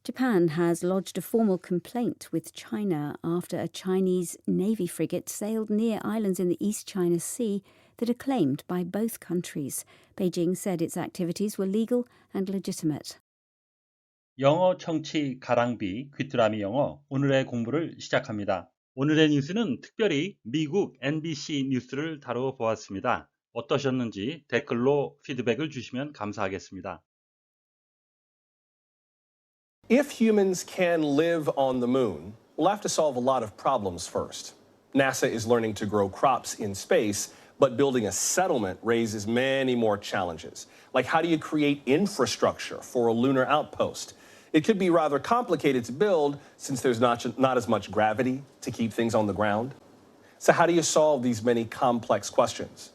Japan has lodged a formal complaint with China after a Chinese Navy frigate sailed near islands in the East China Sea that are claimed by both countries. Beijing said its activities were legal and legitimate. 영어 청취 가랑비 귀뚜라미 영어 오늘의 공부를 시작합니다. 오늘의 뉴스는 특별히 미국 NBC 뉴스를 다루어 보았습니다. 어떠셨는지 댓글로 피드백을 주시면 감사하겠습니다. If humans can live on the moon, we'll have to solve a lot of problems first. NASA is learning to grow crops in space, but building a settlement raises many more challenges. Like, how do you create infrastructure for a lunar outpost? It could be rather complicated to build since there's not as much gravity to keep things on the ground. So how do you solve these many complex questions?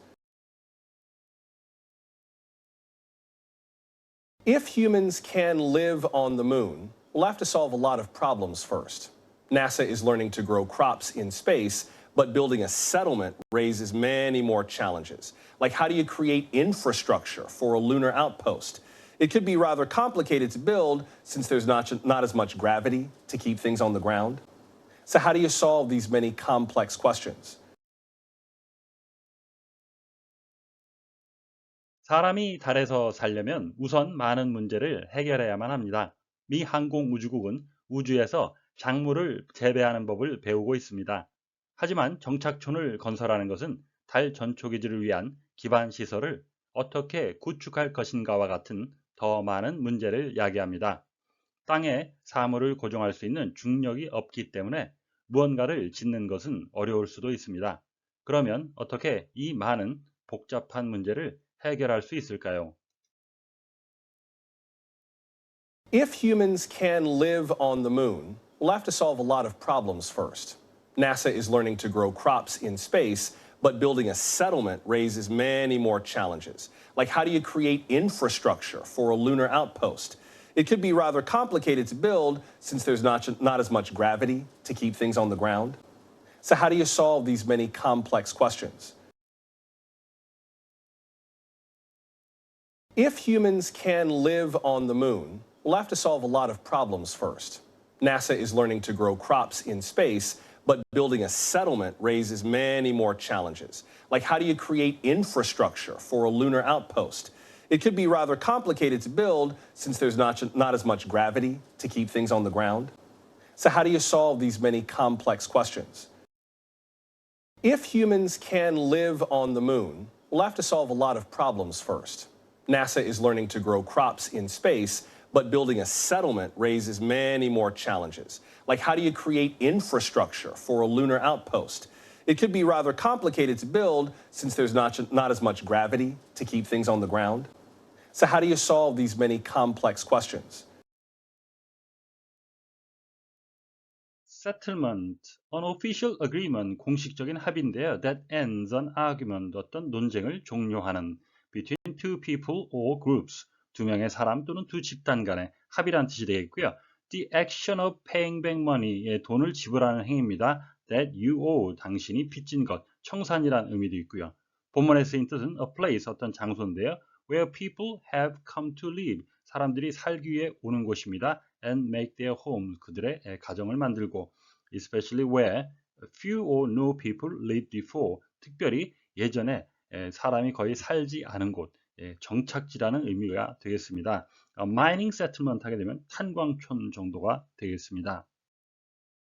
If humans can live on the moon, we'll have to solve a lot of problems first. NASA is learning to grow crops in space, but building a settlement raises many more challenges. Like, how do you create infrastructure for a lunar outpost? It could be rather complicated to build since there's not as much gravity to keep things on the ground. So how do you solve these many complex questions? 사람이 달에서 살려면 우선 많은 문제를 해결해야만 합니다. 미 항공우주국은 우주에서 작물을 재배하는 법을 배우고 있습니다. 하지만 정착촌을 건설하는 것은 달 전초기지를 위한 기반 시설을 어떻게 구축할 것인가와 같은 더 많은 문제를 야기합니다. 땅에 사물을 고정할 수 있는 중력이 없기 때문에 무언가를 짓는 것은 어려울 수도 있습니다. 그러면 어떻게 이 많은 복잡한 문제를 해결할 수 있을까요? If humans can live on the moon, we'll have to solve a lot of problems first. NASA is learning to grow crops in space, but building a settlement raises many more challenges. Like, how do you create infrastructure for a lunar outpost? It could be rather complicated to build since there's not as much gravity to keep things on the ground. So how do you solve these many complex questions? If humans can live on the moon, we'll have to solve a lot of problems first. NASA is learning to grow crops in space, but building a settlement raises many more challenges. Like, how do you create infrastructure for a lunar outpost? It could be rather complicated to build since there's not as much gravity to keep things on the ground. So how do you solve these many complex questions? If humans can live on the moon, we'll have to solve a lot of problems first. NASA is learning to grow crops in space, but building a settlement raises many more challenges. Like, how do you create infrastructure for a lunar outpost? It could be rather complicated to build since there's not as much gravity to keep things on the ground. So how do you solve these many complex questions? Settlement, unofficial agreement, 공식적인 합의인데요. That ends an argument, 어떤 논쟁을 종료하는 between two people or groups, 두 명의 사람 또는 두 집단 간의 합의란 뜻이 되겠고요. The action of paying back money, 돈을 지불하는 행위입니다. That you owe, 당신이 빚진 것, 청산이란 의미도 있고요. 본문에 쓰인 뜻은 a place, 어떤 장소인데요. Where people have come to live, 사람들이 살기 위해 오는 곳입니다. And make their homes, 그들의 가정을 만들고, especially where few or no people lived before, 특별히 예전에 사람이 거의 살지 않은 곳, 정착지라는 의미가 되겠습니다. mining settlement 하게 되면 탄광촌 정도가 되겠습니다.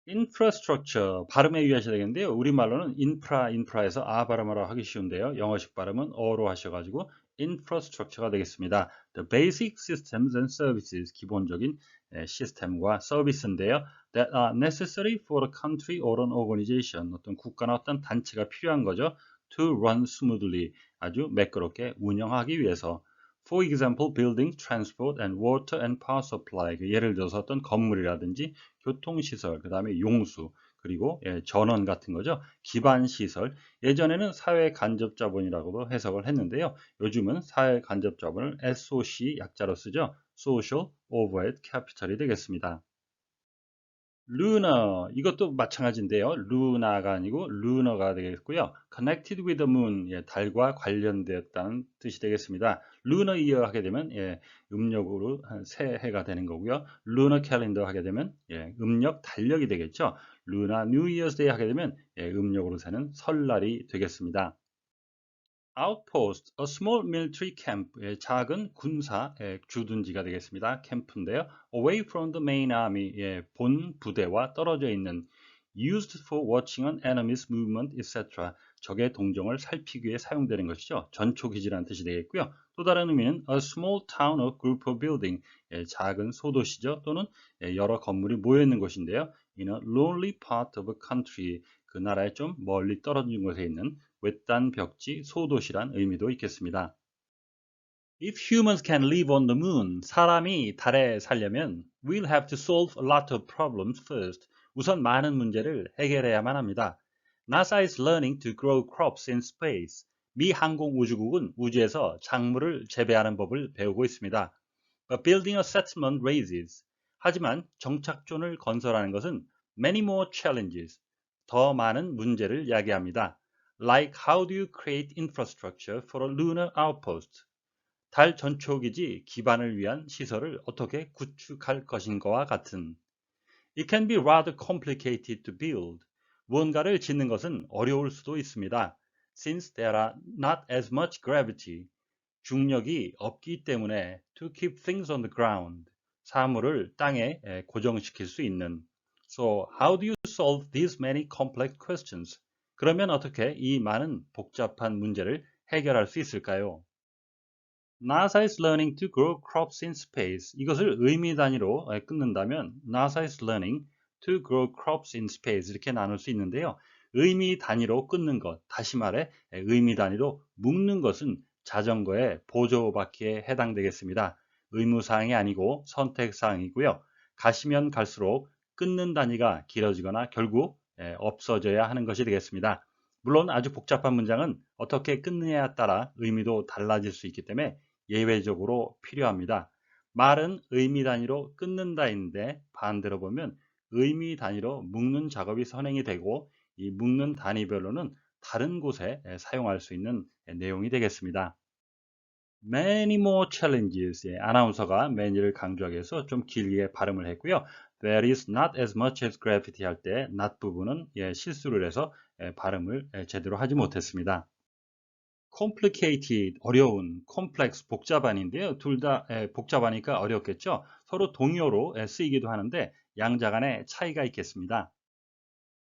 infrastructure, 발음에 유의하셔야 되겠는데요. 우리말로는 인프라에서 발음하라 하기 쉬운데요. 영어식 발음은 어로 하셔가지고 infrastructure가 되겠습니다. The basic systems and services, 기본적인 시스템과 서비스인데요. That are necessary for a country or an organization, 어떤 국가나 어떤 단체가 필요한 거죠. To run smoothly, 아주 매끄럽게 운영하기 위해서. For example, buildings, transport, and water and power supply. 예를 들어서 어떤 건물이라든지 교통시설, 그 다음에 용수, 그리고 전원 같은 거죠. 기반시설. 예전에는 사회간접자본이라고도 해석을 했는데요. 요즘은 사회간접자본을 SOC 약자로 쓰죠. Social Overhead Capital이 되겠습니다. lunar 이것도 마찬가지인데요. luna가 아니고 luna가 되겠고요. connected with the moon 예, 달과 관련되었다는 뜻이 되겠습니다. lunar year 하게 되면 예, 음력으로 한 새해가 되는 거고요. lunar calendar 하게 되면 예, 음력 달력이 되겠죠. lunar new year's day 하게 되면 예, 음력으로 세는 설날이 되겠습니다. Outpost, a small military camp, 예, 작은 군사 예, 주둔지가 되겠습니다. 캠프인데요. Away from the main army, 예, 본 부대와 떨어져 있는 used for watching an enemy's movement, etc. 적의 동정을 살피기 위해 사용되는 것이죠. 전초기지라는 뜻이 되겠고요. 또 다른 의미는 a small town or group of building, 예, 작은 소도시죠. 또는 예, 여러 건물이 모여 있는 곳인데요. In a lonely part of a country, 그 나라에 좀 멀리 떨어진 곳에 있는 외딴 벽지 소도시란 의미도 있겠습니다. If humans can live on the moon, 사람이 달에 살려면 we'll have to solve a lot of problems first. 우선 많은 문제를 해결해야만 합니다. NASA is learning to grow crops in space. 미 항공우주국은 우주에서 작물을 재배하는 법을 배우고 있습니다. But building a settlement raises. 하지만 정착존을 건설하는 것은 many more challenges. 더 많은 문제를 야기합니다. Like how do you create infrastructure for a lunar outpost? 달 전초기지 기반을 위한 시설을 어떻게 구축할 것인가와 같은. It can be rather complicated to build. 무언가를 짓는 것은 어려울 수도 있습니다. Since there are not as much gravity. 중력이 없기 때문에 to keep things on the ground. 사물을 땅에 고정시킬 수 있는. So how do you solve these many complex questions? 그러면 어떻게 이 많은 복잡한 문제를 해결할 수 있을까요? NASA is learning to grow crops in space. 이것을 의미 단위로 끊는다면 NASA is learning to grow crops in space 이렇게 나눌 수 있는데요. 의미 단위로 끊는 것, 다시 말해 의미 단위로 묶는 것은 자전거의 보조바퀴에 해당되겠습니다. 의무사항이 아니고 선택사항이고요. 가시면 갈수록 끊는 단위가 길어지거나 결국 없어져야 하는 것이 되겠습니다. 물론 아주 복잡한 문장은 어떻게 끊느냐에 따라 의미도 달라질 수 있기 때문에 예외적으로 필요합니다. 말은 의미 단위로 끊는다인데 반대로 보면 의미 단위로 묶는 작업이 선행이 되고 이 묶는 단위별로는 다른 곳에 사용할 수 있는 내용이 되겠습니다. Many more challenges. 예, 아나운서가 many를 강조하기 위해서 좀 길게 발음을 했고요. There is not as much as gravity 할 때 not 부분은 실수를 해서 발음을 제대로 하지 못했습니다. complicated, 어려운, complex, 복잡한인데요. 둘 다 복잡하니까 어렵겠죠. 서로 동요로 쓰이기도 하는데 양자 간의 차이가 있겠습니다.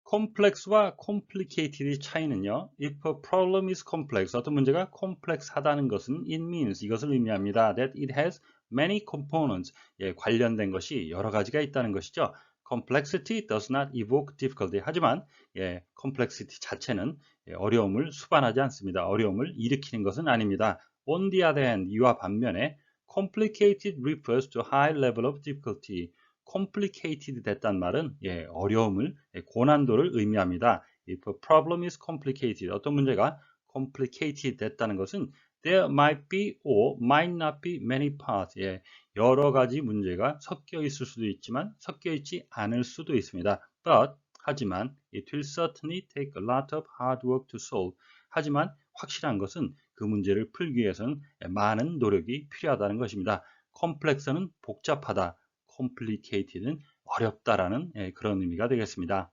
complex와 complicated의 차이는요. If a problem is complex, 어떤 문제가 complex하다는 것은 it means, 이것을 의미합니다. That it has many components, 관련된 것이 여러 가지가 있다는 것이죠. Complexity does not evoke difficulty. 하지만 complexity 자체는 어려움을 수반하지 않습니다. 어려움을 일으키는 것은 아닙니다. On the other hand, 이와 반면에 complicated refers to high level of difficulty. complicated 됐단 말은 어려움을, 고난도를 의미합니다. If a problem is complicated, 어떤 문제가 complicated 됐다는 것은 there might be or might not be many parts. 여러 가지 문제가 섞여 있을 수도 있지만 섞여 있지 않을 수도 있습니다. But, 하지만 it will certainly take a lot of hard work to solve. 하지만 확실한 것은 그 문제를 풀기 위해서는 많은 노력이 필요하다는 것입니다. complex는 복잡하다. complicated는 어렵다라는 그런 의미가 되겠습니다.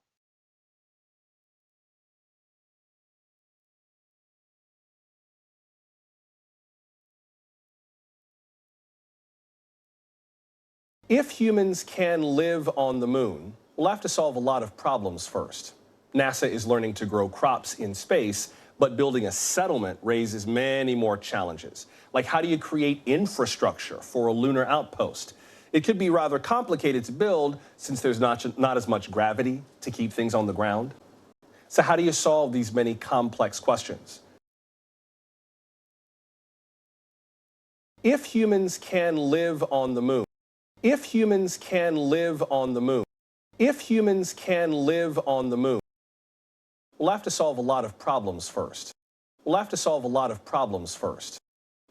If humans can live on the moon, we'll have to solve a lot of problems first. NASA is learning to grow crops in space, but building a settlement raises many more challenges. Like, how do you create infrastructure for a lunar outpost? It could be rather complicated to build since there's not as much gravity to keep things on the ground. So, how do you solve these many complex questions? If humans can live on the moon, if humans can live on the moon, if humans can live on the moon, we'll have to solve a lot of problems first. We'll have to solve a lot of problems first.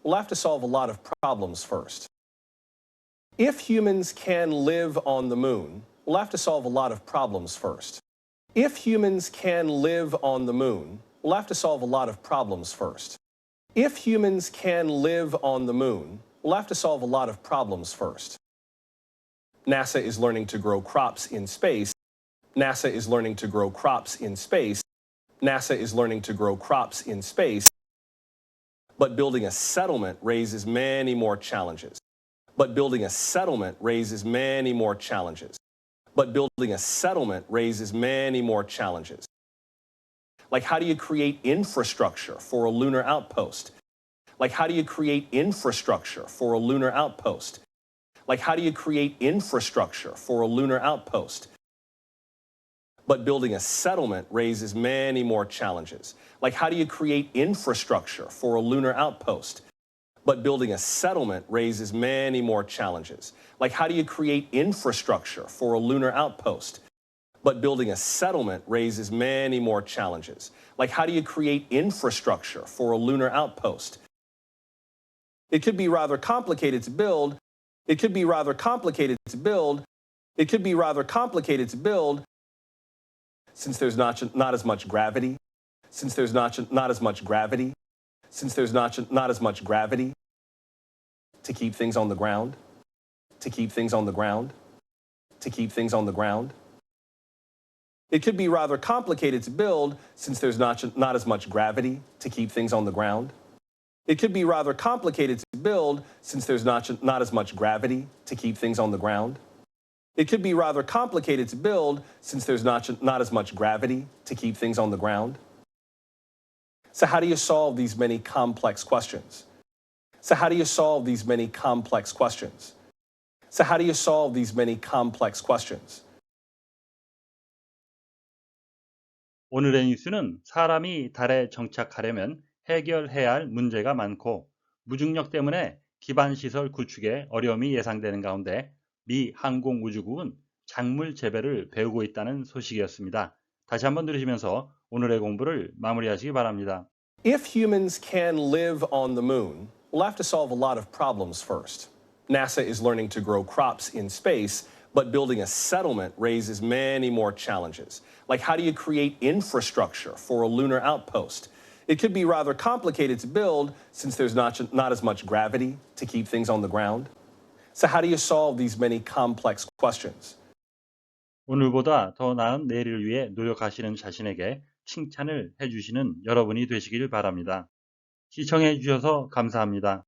We'll have to solve a lot of problems first. If humans can live on the moon, we'll have to solve a lot of problems first. If humans can live on the moon, we'll have to solve a lot of problems first. If humans can live on the moon, we'll have to solve a lot of problems first. NASA is learning to grow crops in space. NASA is learning to grow crops in space. NASA is learning to grow crops in space. But building a settlement raises many more challenges. But building a settlement raises many more challenges. But building a settlement raises many more challenges. Like, how do you create infrastructure for a lunar outpost? Like, how do you create infrastructure for a lunar outpost? Like, how do you create infrastructure for a lunar outpost? But building a settlement raises many more challenges. Like, how do you create infrastructure for a lunar outpost? But building a settlement raises many more challenges. Like, how do you create infrastructure for a lunar outpost? But building a settlement raises many more challenges. Like, how do you create infrastructure for a lunar outpost? It could be rather complicated to build. It could be rather complicated to build. It could be rather complicated to build since there's not as much gravity. Since there's not as much gravity. Since there's not as much gravity to keep things on the ground. To keep things on the ground. To keep things on the ground. It could be rather complicated to build since there's not as much gravity to keep things on the ground. It could be rather complicated to build since there's not as much gravity to keep things on the ground. It could be rather complicated to build since there's not as much gravity to keep things on the ground. So how do you solve these many complex questions? So how do you solve these many complex questions? So how do you solve these many complex questions? 오늘의 뉴스는 사람이 달에 정착하려면 해결해야 할 문제가 많고 무중력 때문에 기반시설 구축에 어려움이 예상되는 가운데 미 항공우주국은 작물 재배를 배우고 있다는 소식이었습니다. 다시 한번 들으시면서 오늘의 공부를 마무리하시기 바랍니다. If humans can live on the moon, we'll have to solve a lot of problems first. NASA is learning to grow crops in space, but building a settlement raises many more challenges. Like, how do you create infrastructure for a lunar outpost? It could be rather complicated to build since there's not as much gravity to keep things on the ground. So how do you solve these many complex questions? 오늘보다 더 나은 내일을 위해 노력하시는 자신에게 칭찬을 해주시는 여러분이 되시길 바랍니다. 시청해 주셔서 감사합니다.